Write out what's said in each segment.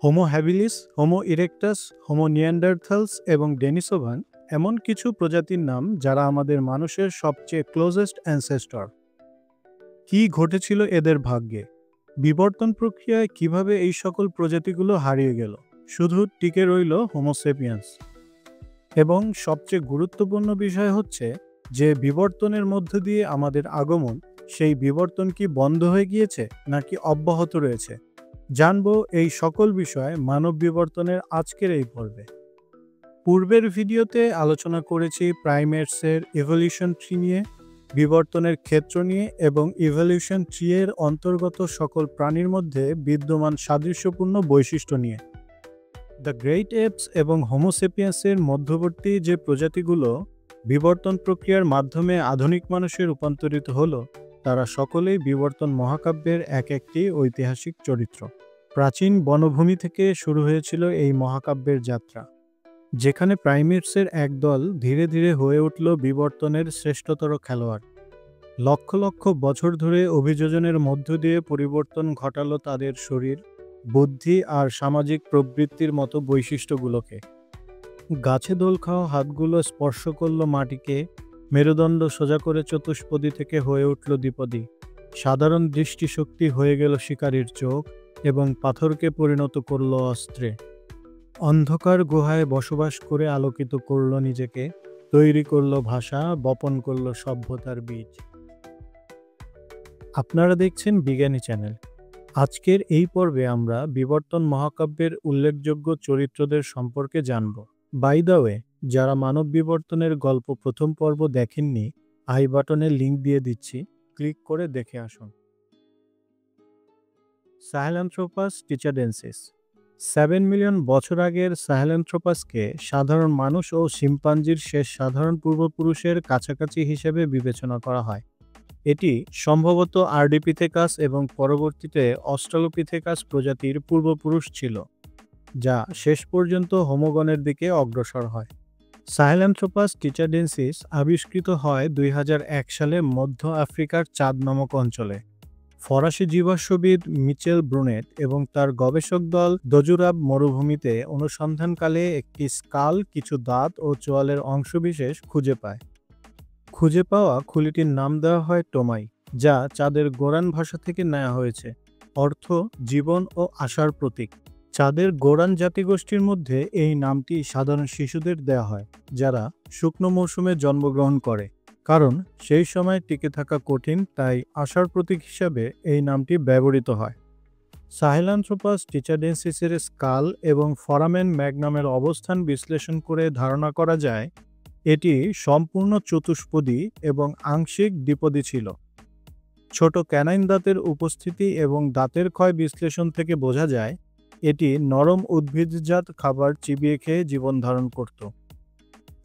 Homo habilis, homo erectus, homo neanderthals এবং Denisovan এমন কিছু প্রজাতির নাম যারা আমাদের মানুষের সবচেয়ে ক্লোজেস্ট অ্যানসেস্টর। কি ঘটেছিল এদের ভাগ্যে? বিবর্তন প্রক্রিয়ায় কিভাবে এই সকল প্রজাতিগুলো হারিয়ে গেল? শুধু টিকে রইল হোমোসেপিয়ান্স। এবং সবচেয়ে গুরুত্বপূর্ণ বিষয় হচ্ছে যে বিবর্তনের মধ্য দিয়ে আমাদের আগমন, সেই বিবর্তন কি বন্ধ হয়ে গিয়েছে নাকি অব্যাহত রয়েছে? জানবো এই সকল বিষয় মানব বিবর্তনের আজকের এই পর্বে। পূর্বের ভিডিওতে আলোচনা করেছি প্রাইমেটসের ইভলিউশন ট্রি নিয়ে, বিবর্তনের ক্ষেত্র নিয়ে এবং ইভলিউশন ট্রি এর অন্তর্গত সকল প্রাণীর মধ্যে বিদ্যমান সাদৃশ্যপূর্ণ বৈশিষ্ট্য নিয়ে। দ্য গ্রেট এপস এবং হোমোসেপিয়ান্সের মধ্যবর্তী যে প্রজাতিগুলো বিবর্তন প্রক্রিয়ার মাধ্যমে আধুনিক মানুষে রূপান্তরিত হলো, তারা সকলেই বিবর্তন মহাকাব্যের এক একটি ঐতিহাসিক চরিত্র। প্রাচীন বনভূমি থেকে শুরু হয়েছিল এই মহাকাব্যের যাত্রা, যেখানে প্রাইমেটসের একদল ধীরে ধীরে হয়ে উঠল বিবর্তনের শ্রেষ্ঠতর খেলোয়াড়। লক্ষ লক্ষ বছর ধরে অভিযোজনের মধ্য দিয়ে পরিবর্তন ঘটালো তাদের শরীর, বুদ্ধি আর সামাজিক প্রবৃত্তির মতো বৈশিষ্ট্যগুলোকে। গাছে দোল খাওয়া হাতগুলো স্পর্শ করল মাটিকে, মেরুদণ্ড সোজা করে চতুষ্পদী থেকে হয়ে উঠল দ্বিপদী, সাধারণ দৃষ্টিশক্তি হয়ে গেল শিকারীর চোখ এবং পাথরকে পরিণত করল অস্ত্রে। অন্ধকার গুহায় বসবাস করে আলোকিত করল নিজেকে, তৈরি করল ভাষা, বপন করল সভ্যতার বীজ। আপনারা দেখছেন বিজ্ঞানী চ্যানেল। আজকের এই পর্বে আমরা বিবর্তন মহাকাব্যের উল্লেখযোগ্য চরিত্রদের সম্পর্কে জানব। বাই দ্য ওয়ে, যারা মানব বিবর্তনের গল্প প্রথম পর্ব দেখেননি, আই বাটনে লিংক দিয়ে দিচ্ছি, ক্লিক করে দেখে আসুন। সাহেলান্থ্রোপাস টিচাডেন্সিস। 7 মিলিয়ন বছর আগের সাহেলান্থ্রোপাসকে সাধারণ মানুষ ও শিম্পাঞ্জির শেষ সাধারণ পূর্বপুরুষের কাছাকাছি হিসেবে বিবেচনা করা হয়। এটি সম্ভবত আর্ডিপিথেকাস এবং পরবর্তীতে অস্ট্রালোপিথেকাস প্রজাতির পূর্বপুরুষ ছিল, যা শেষ পর্যন্ত হোমোগনের দিকে অগ্রসর হয়। সাহেলান্থ্রোপাস টিচাডেন্সিস আবিষ্কৃত হয় 2001 সালে মধ্য আফ্রিকার চাদ নামক অঞ্চলে। ফরাসি জীবাশ্মবিদ মিচেল ব্রুনেট এবং তার গবেষক দল দজুরাব মরুভূমিতে অনুসন্ধানকালে একটি স্কাল, কিছু দাঁত ও চোয়ালের অংশবিশেষ খুঁজে পায়। খুঁজে পাওয়া খুলিটির নাম দেওয়া হয় টোমাই, যা চাঁদের গোরান ভাষা থেকে নেওয়া হয়েছে, অর্থ জীবন ও আশার প্রতীক। চাঁদের গোরান জাতিগোষ্ঠীর মধ্যে এই নামটি সাধারণ শিশুদের দেওয়া হয় যারা শুকনো মৌসুমে জন্মগ্রহণ করে, কারণ সেই সময় টিকে থাকা কঠিন, তাই আশার প্রতীক হিসাবে এই নামটি ব্যবহৃত হয়। সাহেলান্থ্রোপাস টিচাডেন্সিসের স্কাল এবং ফরামেন ম্যাগনামের অবস্থান বিশ্লেষণ করে ধারণা করা যায় এটি সম্পূর্ণ চতুষ্পদী এবং আংশিক দ্বিপদী ছিল। ছোট ক্যানাইন দাঁতের উপস্থিতি এবং দাঁতের ক্ষয় বিশ্লেষণ থেকে বোঝা যায় এটি নরম উদ্ভিদজাত খাবার চিবিয়ে খেয়ে জীবন ধারণ করত।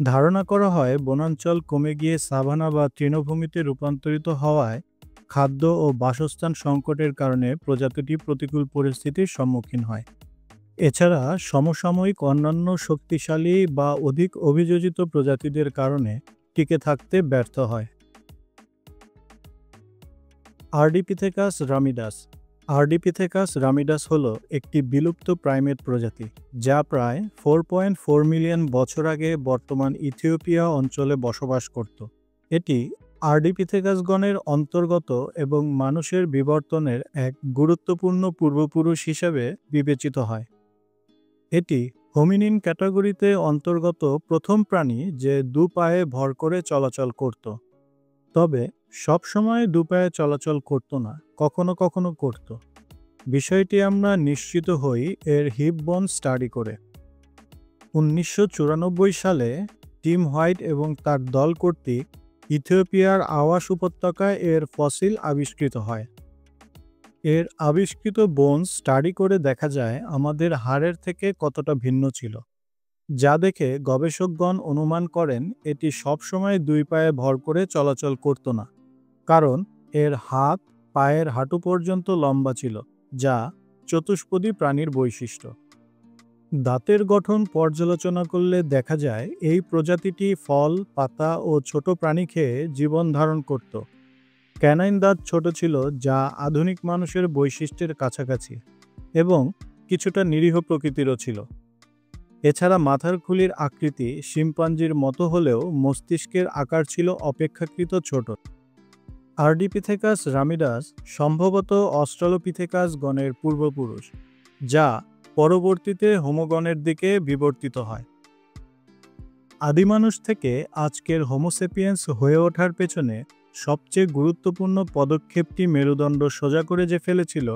ধারণা করা হয় বনাঞ্চল কমে গিয়ে সাভানা বা তৃণভূমিতে রূপান্তরিত হওয়ায় খাদ্য ও বাসস্থান সংকটের কারণে প্রজাতিটি প্রতিকূল পরিস্থিতির সম্মুখীন হয়। এছাড়া সমসাময়িক অন্যান্য শক্তিশালী বা অধিক অভিযোজিত প্রজাতিদের কারণে টিকে থাকতে ব্যর্থ হয়। আর্ডিপিথেকাস রামিডাস। আর্ডিপিথেকাস রামিডাস হল একটি বিলুপ্ত প্রাইমেট প্রজাতি, যা প্রায় 4.4 মিলিয়ন বছর আগে বর্তমান ইথিওপিয়া অঞ্চলে বসবাস করত। এটি আর্ডিপিথেকাসগণের অন্তর্গত এবং মানুষের বিবর্তনের এক গুরুত্বপূর্ণ পূর্বপুরুষ হিসেবে বিবেচিত হয়। এটি হোমিনিন ক্যাটাগরিতে অন্তর্গত প্রথম প্রাণী যে দু পায়ে ভর করে চলাচল করত। তবে সবসময় দু পায়ে চলাচল করত না, কখনো কখনো করত। বিষয়টি আমরা নিশ্চিত হই এর হিপ বোন স্টাডি করে। 1994 সালে টিম হোয়াইট এবং তার দল কর্তৃক ইথিওপিয়ার আওয়াশ উপত্যকায় এর ফসিল আবিষ্কৃত হয়। এর আবিষ্কৃত বোনস স্টাডি করে দেখা যায় আমাদের হাড়ের থেকে কতটা ভিন্ন ছিল, যা দেখে গবেষকগণ অনুমান করেন এটি সবসময় দুই পায়ে ভর করে চলাচল করত না, কারণ এর হাত পায়ের হাঁটু পর্যন্ত লম্বা ছিল, যা চতুষ্পদী প্রাণীর বৈশিষ্ট্য। দাঁতের গঠন পর্যালোচনা করলে দেখা যায় এই প্রজাতিটি ফল, পাতা ও ছোট প্রাণী খেয়ে জীবন ধারণ করত। ক্যানাইন দাঁত ছোট ছিল, যা আধুনিক মানুষের বৈশিষ্ট্যের কাছাকাছি। এবং কিছুটা নিরীহ প্রকৃতিরও ছিল। এছাড়া মাথার খুলির আকৃতি শিম্পাঞ্জির মতো হলেও মস্তিষ্কের আকার ছিল অপেক্ষাকৃত ছোট। আর্ডিপিথেকাস রামিডাস সম্ভবত অস্ট্রালোপিথেকাস গণের পূর্বপুরুষ, যা পরবর্তীতে হোমোগণের দিকে বিবর্তিত হয়। আদিমানুষ থেকে আজকের হোমোসেপিয়েন্স হয়ে ওঠার পেছনে সবচেয়ে গুরুত্বপূর্ণ পদক্ষেপটি মেরুদণ্ড সোজা করে যে ফেলেছিল,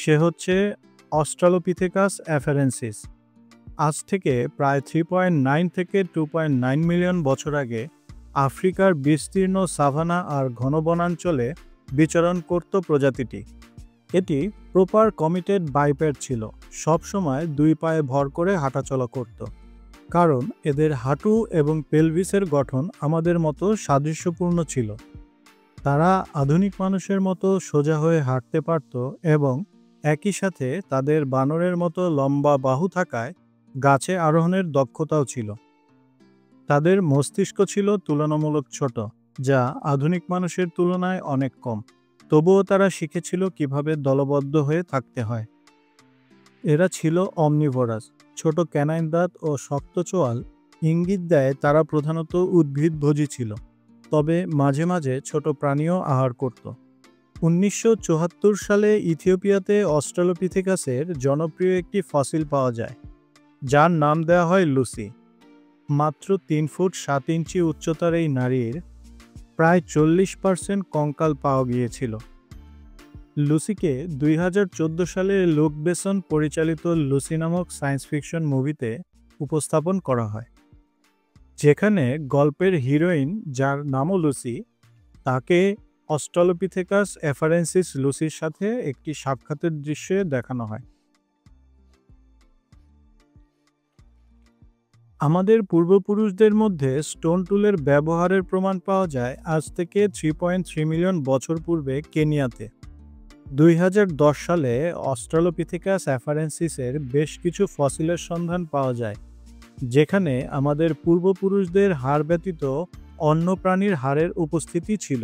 সে হচ্ছে অস্ট্রালোপিথেকাস অ্যাফারেন্সিস। আজ থেকে প্রায় 3.9 থেকে 2.9 মিলিয়ন বছর আগে আফ্রিকার বিস্তীর্ণ সাভানা আর ঘন বনাঞ্চলে বিচরণ করত প্রজাতিটি। এটি প্রপার কমিটেড বাইপ্যাড ছিল, সবসময় দুই পায়ে ভর করে হাঁটাচলা করত, কারণ এদের হাঁটু এবং পেলভিসের গঠন আমাদের মতো সাদৃশ্যপূর্ণ ছিল। তারা আধুনিক মানুষের মতো সোজা হয়ে হাঁটতে পারত এবং একই সাথে তাদের বানরের মতো লম্বা বাহু থাকায় গাছে আরোহণের দক্ষতাও ছিল। তাদের মস্তিষ্ক ছিল তুলনামূলক ছোট, যা আধুনিক মানুষের তুলনায় অনেক কম। তবুও তারা শিখেছিল কিভাবে দলবদ্ধ হয়ে থাকতে হয়। এরা ছিল অমনিভোরাস। ছোট ক্যানাইন দাঁত ও শক্ত চোয়াল ইঙ্গিত দেয় তারা প্রধানত উদ্ভিদভোজী ছিল, তবে মাঝে মাঝে ছোট প্রাণীও আহার করত। 1974 সালে ইথিওপিয়াতে অস্ট্রালোপিথেকাসের জনপ্রিয় একটি ফসিল পাওয়া যায়, যার নাম দেওয়া হয় লুসি। মাত্র 3 ফুট 7 ইঞ্চি উচ্চতার এই নারীর প্রায় 40% কঙ্কাল পাওয়া গিয়েছিল। লুসিকে 2014 সালে লুক বেসন পরিচালিত লুসি নামক সায়েন্স ফিকশন মুভিতে উপস্থাপন করা হয়, যেখানে গল্পের হিরোইন, যার নামও লুসি, তাকে অস্ট্রালোপিথেকাস অ্যাফারেন্সিস লুসির সাথে একটি সাক্ষাতের দৃশ্যে দেখানো হয়। আমাদের পূর্বপুরুষদের মধ্যে স্টোন টুলের ব্যবহারের প্রমাণ পাওয়া যায় আজ থেকে 3.3 মিলিয়ন বছর পূর্বে কেনিয়াতে। 2010 সালে অস্ট্রালোপিথেকাস অ্যাফারেন্সিসের বেশ কিছু ফসিলের সন্ধান পাওয়া যায়, যেখানে আমাদের পূর্বপুরুষদের হাড় ব্যতীত অন্য প্রাণীর হাড়ের উপস্থিতি ছিল।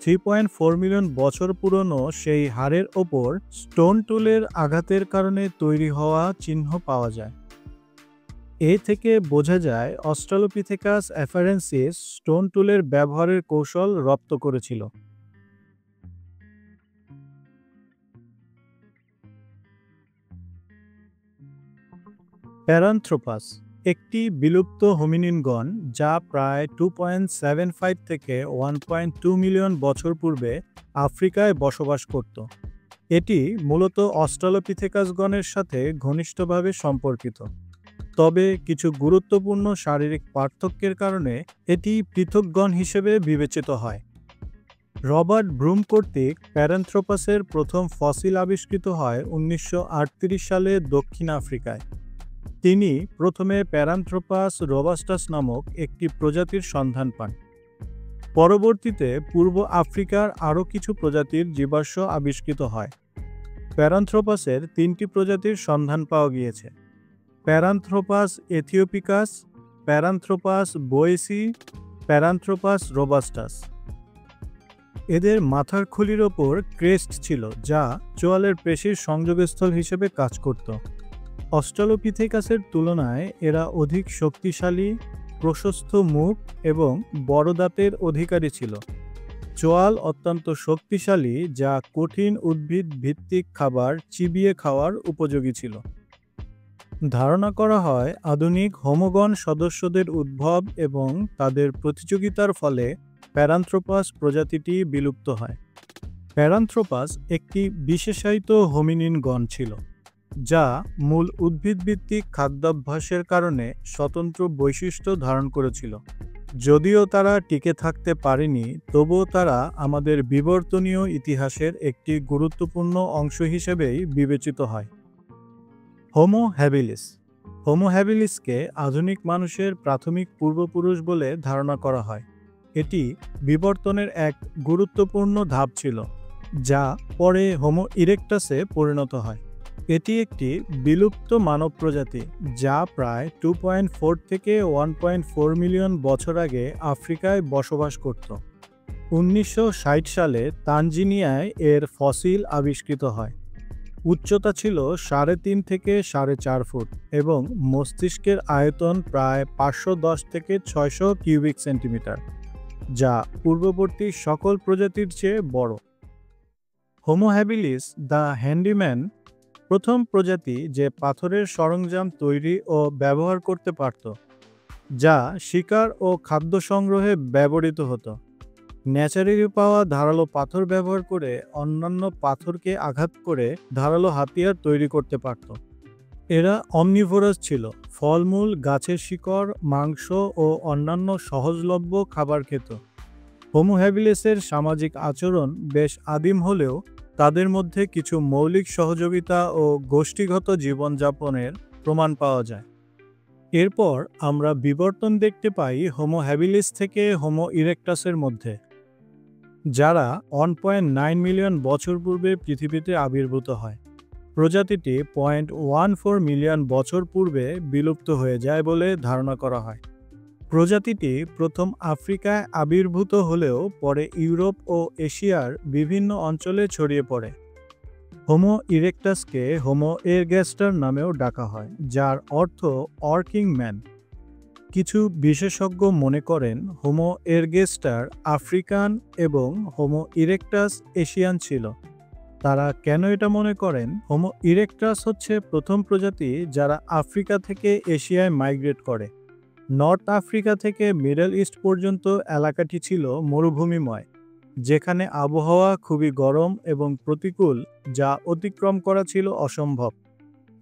3.4 মিলিয়ন বছর পুরনো সেই হাড়ের ওপর স্টোন টুলের আঘাতের কারণে তৈরি হওয়া চিহ্ন পাওয়া যায়। এ থেকে বোঝা যায় অস্ট্রালোপিথেকাস অ্যাফারেন্সিস স্টোন টুলের ব্যবহারের কৌশল রপ্ত করেছিল। প্যারান্থ্রোপাস একটি বিলুপ্ত হোমিনিন গণ, যা প্রায় 2.75 থেকে 1.2 মিলিয়ন বছর পূর্বে আফ্রিকায় বসবাস করত। এটি মূলত অস্ট্রালোপিথেকাস গণের সাথে ঘনিষ্ঠভাবে সম্পর্কিত, তবে কিছু গুরুত্বপূর্ণ শারীরিক পার্থক্যের কারণে এটি পৃথক গণ হিসেবে বিবেচিত হয়। রবার্ট ব্রুম কর্তৃক প্যারান্থ্রোপাসের প্রথম ফসিল আবিষ্কৃত হয় 1938 সালে দক্ষিণ আফ্রিকায়। তিনি প্রথমে প্যারান্থ্রোপাস রোবাস্টাস নামক একটি প্রজাতির সন্ধান পান। পরবর্তীতে পূর্ব আফ্রিকার আরও কিছু প্রজাতির জীবাশ্ম আবিষ্কৃত হয়। প্যারান্থ্রোপাসের 3টি প্রজাতির সন্ধান পাওয়া গিয়েছে: প্যারান্থ্রোপাস এথিওপিকাস, প্যারান্থ্রোপাস বোয়েসি, প্যারান্থ্রোপাস রোবাস্টাস। এদের মাথার খুলির ওপর ক্রেস্ট ছিল, যা চোয়ালের পেশির সংযোগস্থল হিসেবে কাজ করত। অস্ট্রালোপিথেকাসের তুলনায় এরা অধিক শক্তিশালী, প্রশস্ত মুখ এবং বড় দাঁতের অধিকারী ছিল। চোয়াল অত্যন্ত শক্তিশালী, যা কঠিন উদ্ভিদ ভিত্তিক খাবার চিবিয়ে খাওয়ার উপযোগী ছিল। ধারণা করা হয় আধুনিক হোমোগণ সদস্যদের উদ্ভব এবং তাদের প্রতিযোগিতার ফলে প্যারান্থ্রোপাস প্রজাতিটি বিলুপ্ত হয়। প্যারান্থ্রোপাস একটি বিশেষায়িত হোমিনিন গণ ছিল, যা মূল উদ্ভিদভিত্তিক খাদ্যাভ্যাসের কারণে স্বতন্ত্র বৈশিষ্ট্য ধারণ করেছিল। যদিও তারা টিকে থাকতে পারেনি, তবুও তারা আমাদের বিবর্তনীয় ইতিহাসের একটি গুরুত্বপূর্ণ অংশ হিসেবেই বিবেচিত হয়। Homo habilis. হোমো হ্যাবিলিসকে আধুনিক মানুষের প্রাথমিক পূর্বপুরুষ বলে ধারণা করা হয়। এটি বিবর্তনের এক গুরুত্বপূর্ণ ধাপ ছিল, যা পরে হোমো ইরেক্টাসে পরিণত হয়। এটি একটি বিলুপ্ত মানব প্রজাতি, যা প্রায় 2.4 থেকে 1.4 মিলিয়ন বছর আগে আফ্রিকায় বসবাস করত। 1960 সালে তানজানিয়ায় এর ফসিল আবিষ্কৃত হয়। উচ্চতা ছিল ৩.৫ থেকে ৪.৫ ফুট এবং মস্তিষ্কের আয়তন প্রায় ৫১০ থেকে ৬০০ কিউবিক সেন্টিমিটার, যা পূর্ববর্তী সকল প্রজাতির চেয়ে বড়। হোমো হ্যাবিলিস দ্য হ্যান্ডিম্যান প্রথম প্রজাতি যে পাথরের সরঞ্জাম তৈরি ও ব্যবহার করতে পারত, যা শিকার ও খাদ্য সংগ্রহে ব্যবহৃত হতো। ন্যাচারালি পাওয়া ধারালো পাথর ব্যবহার করে অন্যান্য পাথরকে আঘাত করে ধারালো হাতিয়ার তৈরি করতে পারত। এরা অমনিভোরাস ছিল, ফলমূল, গাছের শিকড়, মাংস ও অন্যান্য সহজলভ্য খাবার খেত। হোমো হ্যাবিলিসের সামাজিক আচরণ বেশ আদিম হলেও তাদের মধ্যে কিছু মৌলিক সহযোগিতা ও গোষ্ঠীগত জীবনযাপনের প্রমাণ পাওয়া যায়। এরপর আমরা বিবর্তন দেখতে পাই হোমো হ্যাবিলিস থেকে হোমো ইরেক্টাসের মধ্যে, যারা 1.9 মিলিয়ন বছর পূর্বে পৃথিবীতে আবির্ভূত হয়। প্রজাতিটি 0.14 মিলিয়ন বছর পূর্বে বিলুপ্ত হয়ে যায় বলে ধারণা করা হয়। প্রজাতিটি প্রথম আফ্রিকায় আবির্ভূত হলেও পরে ইউরোপ ও এশিয়ার বিভিন্ন অঞ্চলে ছড়িয়ে পড়ে। হোমো ইরেক্টাসকে হোমো এরগ্যাস্টার নামেও ডাকা হয়, যার অর্থ ওয়ার্কিং ম্যান। কিছু বিশেষজ্ঞ মনে করেন হোমো এরগ্যাস্টার আফ্রিকান এবং হোমো ইরেক্টাস এশিয়ান ছিল। তারা কেন এটা মনে করেন? হোমো ইরেক্টাস হচ্ছে প্রথম প্রজাতি যারা আফ্রিকা থেকে এশিয়ায় মাইগ্রেট করে। নর্থ আফ্রিকা থেকে মিডল ইস্ট পর্যন্ত এলাকাটি ছিল মরুভূমিময়, যেখানে আবহাওয়া খুবই গরম এবং প্রতিকূল, যা অতিক্রম করা ছিল অসম্ভব।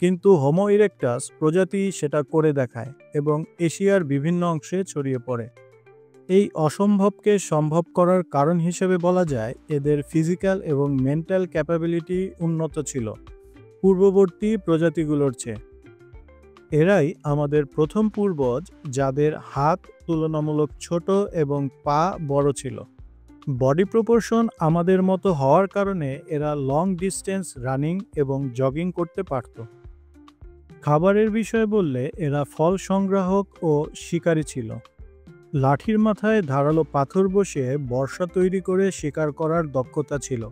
কিন্তু হোমো ইরেক্টাস প্রজাতি সেটা করে দেখায় এবং এশিয়ার বিভিন্ন অংশে ছড়িয়ে পড়ে। এই অসম্ভবকে সম্ভব করার কারণ হিসেবে বলা যায় এদের ফিজিক্যাল এবং মেন্টাল ক্যাপাবিলিটি উন্নত ছিল পূর্ববর্তী প্রজাতিগুলোর চেয়ে। এরাই আমাদের প্রথম পূর্বজ, যাদের হাত তুলনামূলক ছোট এবং পা বড় ছিল। বডি প্রপোর্শন আমাদের মতো হওয়ার কারণে এরা লং ডিস্টেন্স রানিং এবং জগিং করতে পারত। খাবারের বিষয়ে বললে এরা ফল সংগ্রাহক ও শিকারী ছিল। লাঠির মাথায় ধারালো পাথর বসিয়ে বর্শা তৈরি করে শিকার করার দক্ষতা ছিল।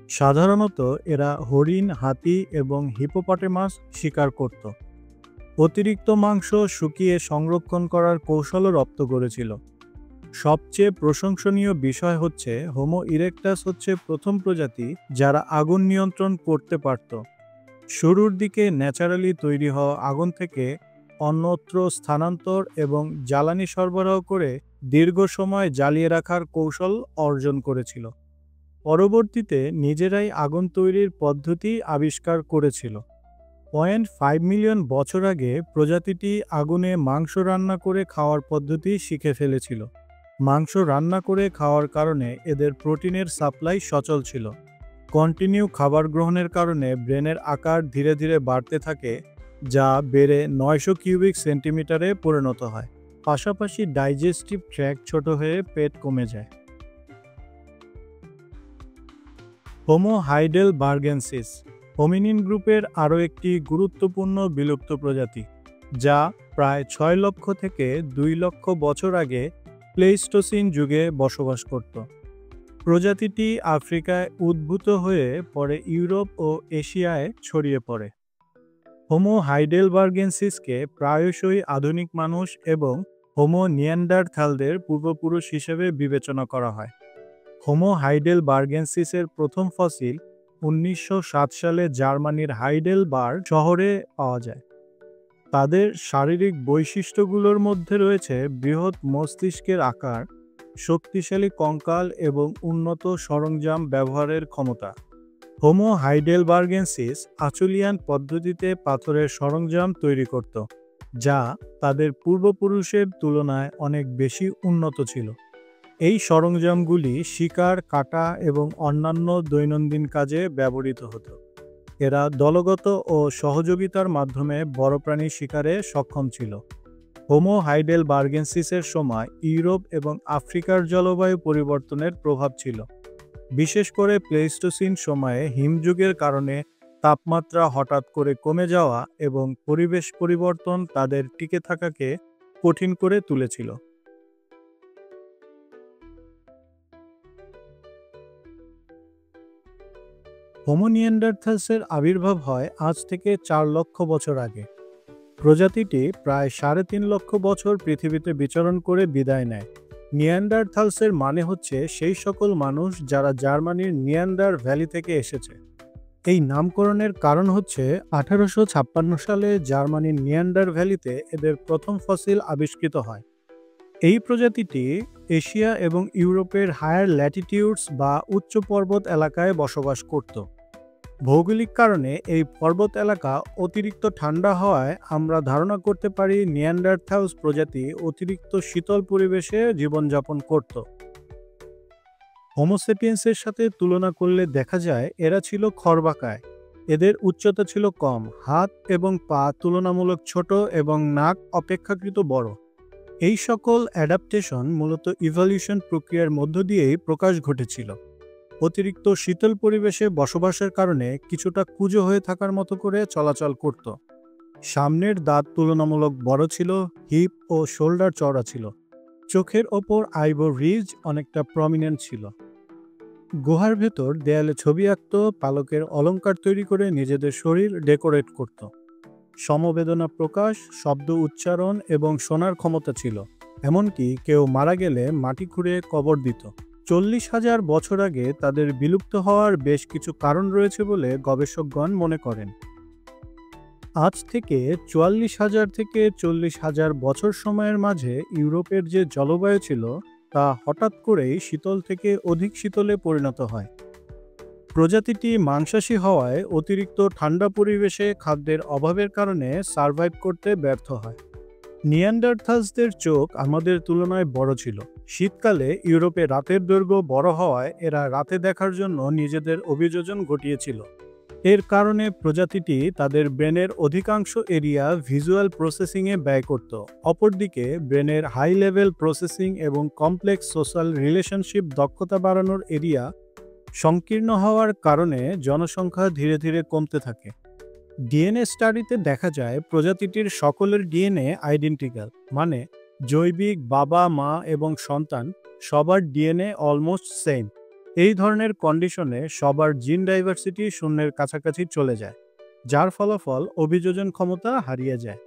সাধারণত এরা হরিণ, হাতি এবং হিপোপটেমাস শিকার করত। অতিরিক্ত মাংস শুকিয়ে সংরক্ষণ করার কৌশলও রপ্ত করেছিল। সবচেয়ে প্রশংসনীয় বিষয় হচ্ছে হোমো ইরেক্টাস হচ্ছে প্রথম প্রজাতি যারা আগুন নিয়ন্ত্রণ করতে পারত। শুরুর দিকে ন্যাচারালি তৈরি হওয়া আগুন থেকে অন্যত্র স্থানান্তর এবং জ্বালানি সরবরাহ করে দীর্ঘ সময় জ্বালিয়ে রাখার কৌশল অর্জন করেছিল। পরবর্তীতে নিজেরাই আগুন তৈরির পদ্ধতি আবিষ্কার করেছিল। 0.5 মিলিয়ন বছর আগে প্রজাতিটি আগুনে মাংস রান্না করে খাওয়ার পদ্ধতি শিখে ফেলেছিল। মাংস রান্না করে খাওয়ার কারণে এদের প্রোটিনের সাপ্লাই সচল ছিল। কন্টিনিউ খাবার গ্রহণের কারণে ব্রেনের আকার ধীরে ধীরে বাড়তে থাকে, যা বেড়ে 900 কিউবিক সেন্টিমিটারে পরিণত হয়। পাশাপাশি ডাইজেস্টিভ ট্র্যাক্ট ছোট হয়ে পেট কমে যায়। হোমো হাইডেলবার্গেনসিস হোমিনিন গ্রুপের আরও একটি গুরুত্বপূর্ণ বিলুপ্ত প্রজাতি, যা প্রায় 6 লক্ষ থেকে 2 লক্ষ বছর আগে প্লেইস্টোসিন যুগে বসবাস করত। প্রজাতিটি আফ্রিকায় উদ্ভূত হয়ে পরে ইউরোপ ও এশিয়ায় ছড়িয়ে পড়ে। হোমো হাইডেলবার্গেনসিসকে প্রায়শই আধুনিক মানুষ এবং হোমো নিয়ান্ডারথালদের পূর্বপুরুষ হিসেবে বিবেচনা করা হয়। হোমো হাইডেলবার্গেনসিসের প্রথম ফসিল 1907 সালে জার্মানির হাইডেলবার্গ শহরে পাওয়া যায়। তাদের শারীরিক বৈশিষ্ট্যগুলোর মধ্যে রয়েছে বৃহৎ মস্তিষ্কের আকার, শক্তিশালী কঙ্কাল এবং উন্নত সরঞ্জাম ব্যবহারের ক্ষমতা। হোমো হাইডেলবার্গেনসিস আচুলিয়ান পদ্ধতিতে পাথরের সরঞ্জাম তৈরি করত, যা তাদের পূর্বপুরুষের তুলনায় অনেক বেশি উন্নত ছিল। এই সরঞ্জামগুলি শিকার, কাটা এবং অন্যান্য দৈনন্দিন কাজে ব্যবহৃত হতো। এরা দলগত ও সহযোগিতার মাধ্যমে বড় প্রাণী শিকারে সক্ষম ছিল। হোমো হাইডেলবার্গেনসিসের সময় ইউরোপ এবং আফ্রিকার জলবায়ু পরিবর্তনের প্রভাব ছিল। বিশেষ করে প্লেইস্টোসিন সময়ে হিমযুগের কারণে তাপমাত্রা হঠাৎ করে কমে যাওয়া এবং পরিবেশ পরিবর্তন তাদের টিকে থাকাকে কঠিন করে তুলেছিল। হোমো নিয়ান্ডারথালসের আবির্ভাব হয় আজ থেকে 4 লক্ষ বছর আগে। প্রজাতিটি প্রায় 3.5 লক্ষ বছর পৃথিবীতে বিচরণ করে বিদায় নেয়। নিয়ান্ডারথালসের মানে হচ্ছে সেই সকল মানুষ যারা জার্মানির নিয়ান্ডার ভ্যালি থেকে এসেছে। এই নামকরণের কারণ হচ্ছে 1856 সালে জার্মানির নিয়ান্ডার ভ্যালিতে এদের প্রথম ফসিল আবিষ্কৃত হয়। এই প্রজাতিটি এশিয়া এবং ইউরোপের হায়ার ল্যাটিটিউডস বা উচ্চ পর্বত এলাকায় বসবাস করত। ভৌগোলিক কারণে এই পর্বত এলাকা অতিরিক্ত ঠান্ডা হওয়ায় আমরা ধারণা করতে পারি নিয়ান্ডারথালস প্রজাতি অতিরিক্ত শীতল পরিবেশে জীবনযাপন করত। হোমো সেপিয়েন্সের সাথে তুলনা করলে দেখা যায় এরা ছিল খর্বাকায়। এদের উচ্চতা ছিল কম, হাত এবং পা তুলনামূলক ছোট এবং নাক অপেক্ষাকৃত বড়। এই সকল অ্যাডাপ্টেশন মূলত ইভলিউশন প্রক্রিয়ার মধ্য দিয়েই প্রকাশ ঘটেছিল। অতিরিক্ত শীতল পরিবেশে বসবাসের কারণে কিছুটা কুঁজো হয়ে থাকার মতো করে চলাচল করত। সামনের দাঁত তুলনামূলক বড় ছিল, হিপ ও শোল্ডার চওড়া ছিল। চোখের ওপর আইবো রিজ অনেকটা প্রমিনেন্ট ছিল। গুহার ভেতর দেয়ালে ছবি আঁকত, পালকের অলংকার তৈরি করে নিজেদের শরীর ডেকোরেট করত। সমবেদনা প্রকাশ, শব্দ উচ্চারণ এবং শোনার ক্ষমতা ছিল। এমনকি কেউ মারা গেলে মাটি খুঁড়ে কবর দিত। 40,000 বছর আগে তাদের বিলুপ্ত হওয়ার বেশ কিছু কারণ রয়েছে বলে গবেষকগণ মনে করেন। আজ থেকে 44,000 থেকে 40,000 বছর সময়ের মাঝে ইউরোপের যে জলবায়ু ছিল তা হঠাৎ করেই শীতল থেকে অধিক শীতলে পরিণত হয়। প্রজাতিটি মাংসাশী হওয়ায় অতিরিক্ত ঠান্ডা পরিবেশে খাদ্যের অভাবের কারণে সারভাইভ করতে ব্যর্থ হয়। নিয়ান্ডারথালসদের চোখ আমাদের তুলনায় বড় ছিল। শীতকালে ইউরোপে রাতের দৈর্ঘ্য বড় হওয়ায় এরা রাতে দেখার জন্য নিজেদের অভিযোজন ঘটিয়েছিল। এর কারণে প্রজাতিটি তাদের ব্রেনের অধিকাংশ এরিয়া ভিজুয়াল প্রসেসিংয়ে ব্যয় করত। অপরদিকে ব্রেনের হাই লেভেল প্রসেসিং এবং কমপ্লেক্স সোশ্যাল রিলেশনশিপ দক্ষতা বাড়ানোর এরিয়া সংকীর্ণ হওয়ার কারণে জনসংখ্যা ধীরে ধীরে কমতে থাকে। ডিএনএ স্টাডিতে দেখা যায় প্রজাতিটির সকলের ডিএনএ আইডেন্টিক্যাল, মানে জৈবিক বাবা, মা এবং সন্তান সবার ডিএনএ অলমোস্ট সেম। এই ধরনের কন্ডিশনে সবার জিন ডাইভার্সিটি শূন্যের কাছাকাছি চলে যায়, যার ফলাফল অভিযোজন ক্ষমতা হারিয়ে যায়।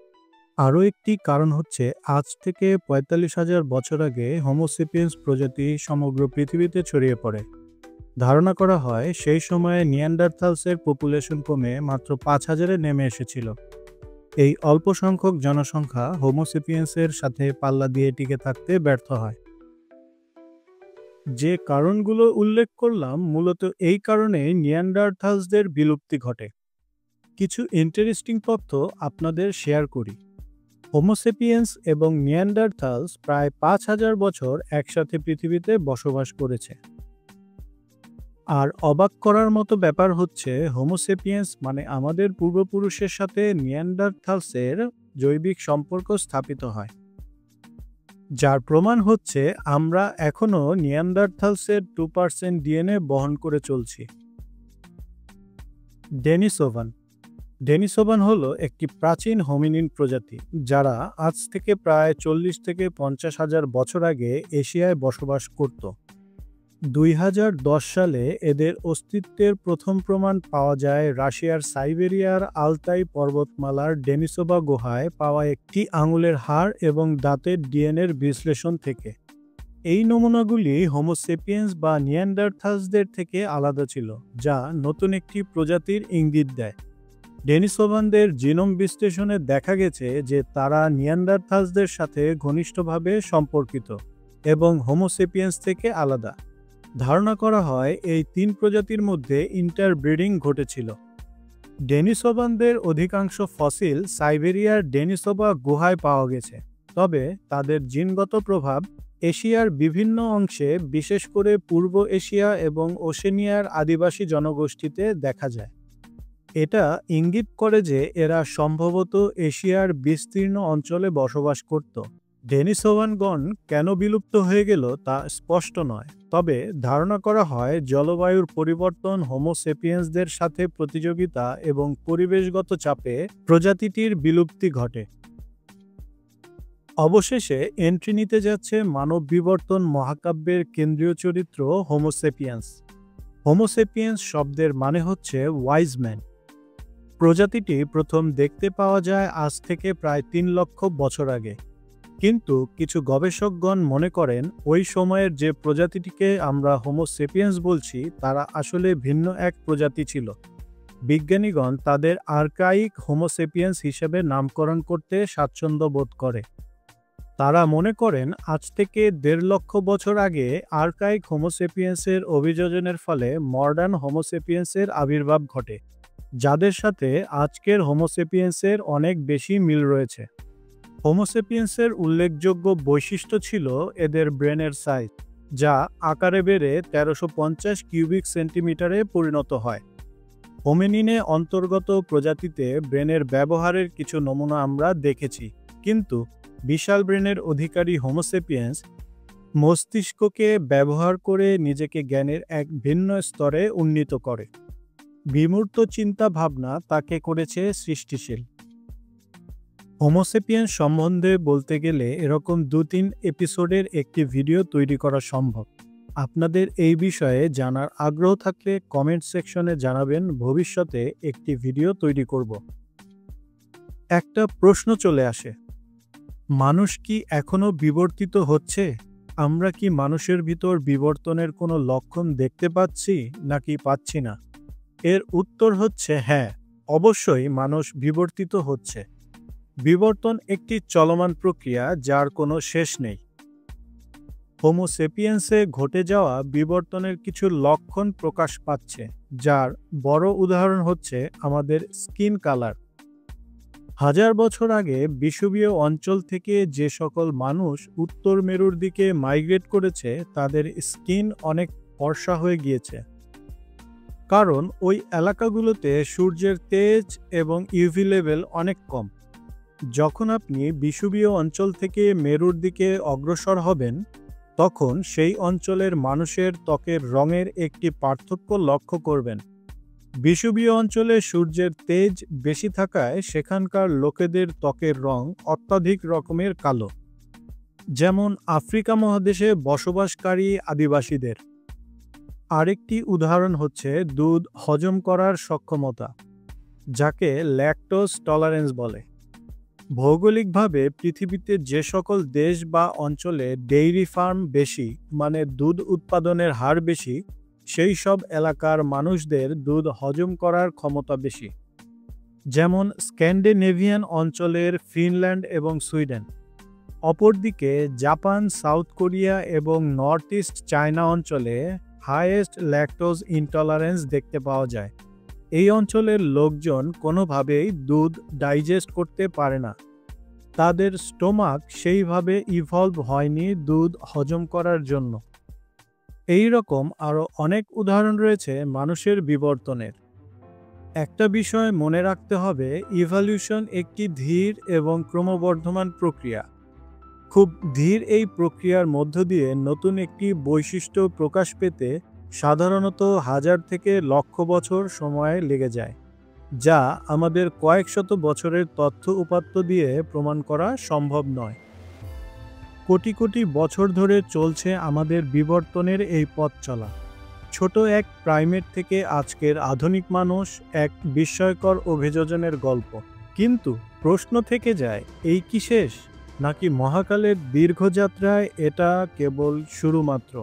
আরও একটি কারণ হচ্ছে আজ থেকে 45,000 বছর আগে হোমোসেপিয়েন্স প্রজাতি সমগ্র পৃথিবীতে ছড়িয়ে পড়ে। ধারণা করা হয় সেই সময়ে নিয়ান্ডারথালসের পপুলেশন কমে মাত্র 5,000-এ নেমে এসেছিল। এই অল্প সংখ্যক জনসংখ্যা হোমোসেপিয়েন্সের সাথে পাল্লা দিয়ে টিকে থাকতে ব্যর্থ হয়। যে কারণগুলো উল্লেখ করলাম মূলত এই কারণে নিয়ান্ডারথালসদের বিলুপ্তি ঘটে। কিছু ইন্টারেস্টিং তথ্য আপনাদের শেয়ার করি। হোমোসেপিয়েন্স এবং নিয়ান্ডারথালস প্রায় 5,000 বছর একসাথে পৃথিবীতে বসবাস করেছে। আর অবাক করার মতো ব্যাপার হচ্ছে হোমোসেপিয়েন্স মানে আমাদের পূর্বপুরুষের সাথে নিয়ান্ডারথালসের জৈবিক সম্পর্ক স্থাপিত হয়, যার প্রমাণ হচ্ছে আমরা এখনও নিয়ান্ডারথালসের 2% ডিএনএ বহন করে চলছি। ডেনিসোভান। ডেনিসোভান হলো একটি প্রাচীন হোমিনিন প্রজাতি যারা আজ থেকে প্রায় 40 থেকে 50,000 বছর আগে এশিয়ায় বসবাস করত। 2010 সালে এদের অস্তিত্বের প্রথম প্রমাণ পাওয়া যায় রাশিয়ার সাইবেরিয়ার আলতাই পর্বতমালার ডেনিসোভা গুহায় পাওয়া একটি আঙুলের হাড় এবং দাঁতের ডিএনএর বিশ্লেষণ থেকে। এই নমুনাগুলি হোমোসেপিয়েন্স বা নিয়ান্ডারথালসদের থেকে আলাদা ছিল, যা নতুন একটি প্রজাতির ইঙ্গিত দেয়। ডেনিসোভানদের জিনোম বিশ্লেষণে দেখা গেছে যে তারা নিয়ান্ডারথালসদের সাথে ঘনিষ্ঠভাবে সম্পর্কিত এবং হোমোসেপিয়েন্স থেকে আলাদা। ধারণা করা হয় এই 3 প্রজাতির মধ্যে ইন্টারব্রিডিং ঘটেছিল। ডেনিসোভানদের অধিকাংশ ফসিল সাইবেরিয়ার ডেনিসোভা গুহায় পাওয়া গেছে, তবে তাদের জিনগত প্রভাব এশিয়ার বিভিন্ন অংশে, বিশেষ করে পূর্ব এশিয়া এবং ওশেনিয়ার আদিবাসী জনগোষ্ঠীতে দেখা যায়। এটা ইঙ্গিত করে যে এরা সম্ভবত এশিয়ার বিস্তীর্ণ অঞ্চলে বসবাস করত। ডেনিসোভানগণ কেন বিলুপ্ত হয়ে গেল তা স্পষ্ট নয়, তবে ধারণা করা হয় জলবায়ুর পরিবর্তন, হোমোসেপিয়েন্সদের সাথে প্রতিযোগিতা এবং পরিবেশগত চাপে প্রজাতিটির বিলুপ্তি ঘটে। অবশেষে এন্ট্রি নিতে যাচ্ছে মানব বিবর্তন মহাকাব্যের কেন্দ্রীয় চরিত্র হোমোসেপিয়েন্স। হোমোসেপিয়েন্স শব্দের মানে হচ্ছে ওয়াইজ ম্যান। প্রজাতিটি প্রথম দেখতে পাওয়া যায় আজ থেকে প্রায় ৩ লক্ষ বছর আগে। কিন্তু কিছু গবেষকগণ মনে করেন ওই সময়ের যে প্রজাতিটিকে আমরা হোমোসেপিয়েন্স বলছি তারা আসলে ভিন্ন এক প্রজাতি ছিল। বিজ্ঞানীগণ তাদের আর্কাইক হোমোসেপিয়েন্স হিসেবে নামকরণ করতে স্বাচ্ছন্দ্য বোধ করে। তারা মনে করেন আজ থেকে ১.৫ লক্ষ বছর আগে আর্কাইক হোমোসেপিয়েন্সের অভিযোজনের ফলে মডার্ন হোমোসেপিয়েন্সের আবির্ভাব ঘটে, যাদের সাথে আজকের হোমোসেপিয়েন্সের অনেক বেশি মিল রয়েছে। হোমোসেপিয়েন্সের উল্লেখযোগ্য বৈশিষ্ট্য ছিল এদের ব্রেনের সাইজ, যা আকারে বেড়ে ১৩৫০ কিউবিক সেন্টিমিটারে পরিণত হয়। হোমিনিনে অন্তর্গত প্রজাতিতে ব্রেনের ব্যবহারের কিছু নমুনা আমরা দেখেছি, কিন্তু বিশাল ব্রেনের অধিকারী হোমোসেপিয়েন্স মস্তিষ্ককে ব্যবহার করে নিজেকে জ্ঞানের এক ভিন্ন স্তরে উন্নীত করে। বিমূর্ত চিন্তা ভাবনা তাকে করেছে সৃষ্টিশীল। হোমোসেপিয়েন্স সম্বন্ধে বলতে গেলে এরকম ২-৩ এপিসোডের একটি ভিডিও তৈরি করা সম্ভব। আপনাদের এই বিষয়ে জানার আগ্রহ থাকলে কমেন্ট সেকশনে জানাবেন, ভবিষ্যতে একটি ভিডিও তৈরি করব। একটা প্রশ্ন চলে আসে, মানুষ কি এখনো বিবর্তিত হচ্ছে? আমরা কি মানুষের ভিতর বিবর্তনের কোনো লক্ষণ দেখতে পাচ্ছি নাকি পাচ্ছি না? এর উত্তর হচ্ছে হ্যাঁ, অবশ্যই মানুষ বিবর্তিত হচ্ছে। বিবর্তন একটি চলমান প্রক্রিয়া যার কোনো শেষ নেই। হোমোসেপিয়েন্সে ঘটে যাওয়া বিবর্তনের কিছু লক্ষণ প্রকাশ পাচ্ছে, যার বড় উদাহরণ হচ্ছে আমাদের স্কিন কালার। হাজার বছর আগে বিষুবীয় অঞ্চল থেকে যে সকল মানুষ উত্তর মেরুর দিকে মাইগ্রেট করেছে তাদের স্কিন অনেক ফর্সা হয়ে গিয়েছে, কারণ ওই এলাকাগুলোতে সূর্যের তেজ এবং ইউভি লেভেল অনেক কম। যখন আপনি বিষুবীয় অঞ্চল থেকে মেরুর দিকে অগ্রসর হবেন, তখন সেই অঞ্চলের মানুষের ত্বকের রঙের একটি পার্থক্য লক্ষ্য করবেন। বিষুবীয় অঞ্চলে সূর্যের তেজ বেশি থাকায় সেখানকার লোকেদের ত্বকের রং অত্যাধিক রকমের কালো, যেমন আফ্রিকা মহাদেশে বসবাসকারী আদিবাসীদের। আরেকটি উদাহরণ হচ্ছে দুধ হজম করার সক্ষমতা, যাকে ল্যাকটোজ টলারেন্স বলে। ভৌগোলিকভাবে পৃথিবীতে যে সকল দেশ বা অঞ্চলে ডেইরি ফার্ম বেশি, মানে দুধ উৎপাদনের হার বেশি, সেই সব এলাকার মানুষদের দুধ হজম করার ক্ষমতা বেশি, যেমন স্ক্যান্ডিনেভিয়ান অঞ্চলের ফিনল্যান্ড এবং সুইডেন। অপরদিকে জাপান, সাউথ কোরিয়া এবং নর্থ ইস্ট চায়না অঞ্চলে হাইয়েস্ট ল্যাকটোজ ইনটলারেন্স দেখতে পাওয়া যায়। এই অঞ্চলের লোকজন কোনোভাবেই দুধ ডাইজেস্ট করতে পারে না। তাদের স্টোমাক সেইভাবে ইভলভ হয়নি দুধ হজম করার জন্য। এই রকম আরও অনেক উদাহরণ রয়েছে মানুষের বিবর্তনের। একটা বিষয় মনে রাখতে হবে, ইভলিউশন একটি ধীর এবং ক্রমবর্ধমান প্রক্রিয়া। খুব ধীর এই প্রক্রিয়ার মধ্য দিয়ে নতুন একটি বৈশিষ্ট্য প্রকাশ পেতে সাধারণত হাজার থেকে লক্ষ বছর সময় লেগে যায়, যা আমাদের কয়েক শত বছরের তথ্য উপাত্ত দিয়ে প্রমাণ করা সম্ভব নয়। কোটি কোটি বছর ধরে চলছে আমাদের বিবর্তনের এই পথ চলা। ছোট এক প্রাইমেট থেকে আজকের আধুনিক মানুষ, এক বিস্ময়কর অভিযোজনের গল্প। কিন্তু প্রশ্ন থেকে যায়, এই কি শেষ, নাকি মহাকালের দীর্ঘযাত্রায় এটা কেবল শুরু মাত্র?